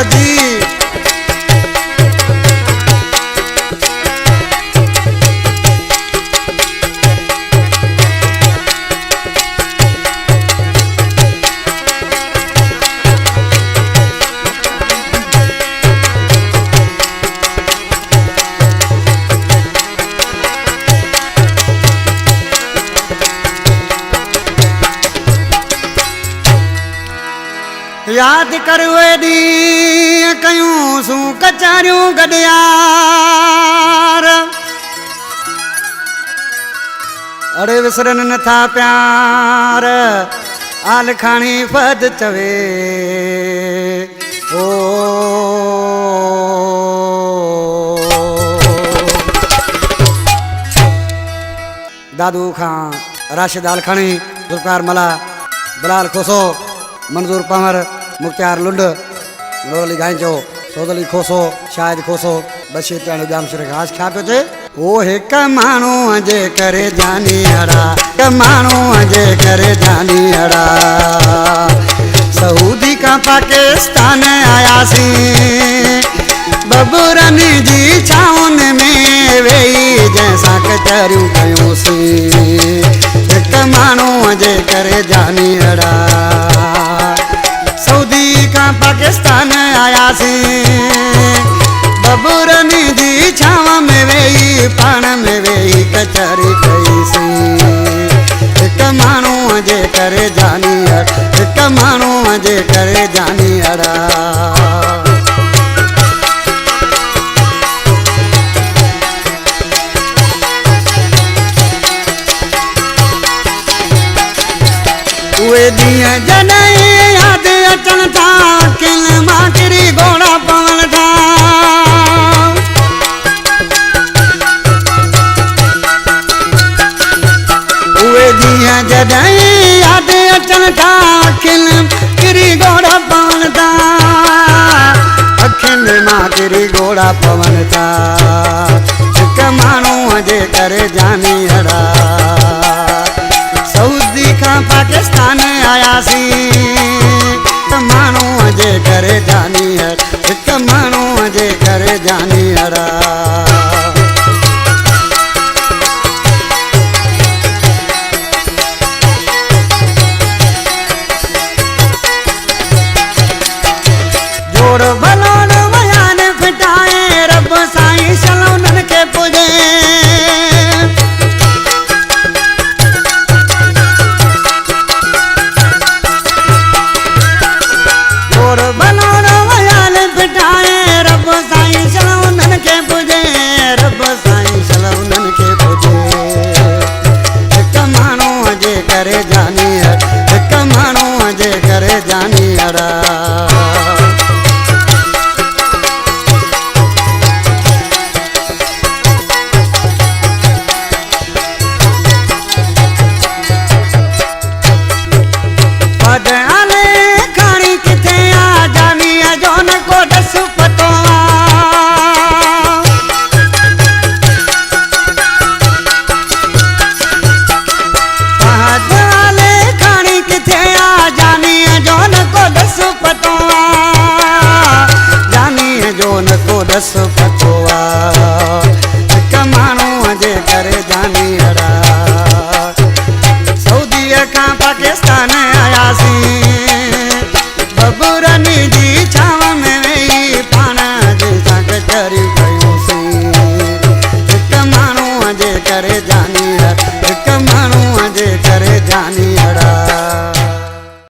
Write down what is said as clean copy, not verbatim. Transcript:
भरत जी। याद कर वे दी कयूं सू कचारियूं गडियार अड़े विसरन नथा प्यार आल खाणी फद चवे ओ दादू खां राशिद आल खाणी जुल्फकार मला बलाल खोसो मंजूर पंवर मुख्तार लुंड नूरअली गांजो सौदली खोसो शाहिद खोसो बशीर टाणी जाम शेर घास खा पियो थे ओ हिक माण्हू जे करे जानी अड़ा हिक माण्हू जे करे जानी अड़ा सऊदी का पाकिस्तान आयासीं बबूरनी जी छाउन में वेही जैसा कचरियूं कयूंसीं हिक माण्हू जे करे जानी अड़ा सऊदी का पाकिस्तान आयासीं बबूरनी जी छाव में वेही पाण में वेही कचहरी कईसीं हिक माण्हू जे करे जानी हिक माण्हू जे करे जानी अड़ा उहे ॾींहं जॾहिं यादि अचनि था किल मां किरी घोड़ा पवनि था उहे ॾींहं जॾहिं यादि अचनि था किल किरी घोड़ा पवनि था अखियुनि मां किरी घोड़ा पवनि था हिक माण्हू जे करे जानी अड़ा सऊदी का पाकिस्तान आयासीं माण्हू जे करे जानी हिक माण्हू जे करे जानी अड़ा जोड़ भलोड़ बयान फिटाए रब साईं सलोनन के पुजे दस पतोआ हिक माण्हू जे करे जानी अड़ा सऊदी का पाकिस्तान आयासीं बबूरनी जी छाव में वेही पाण जे सां कचहरी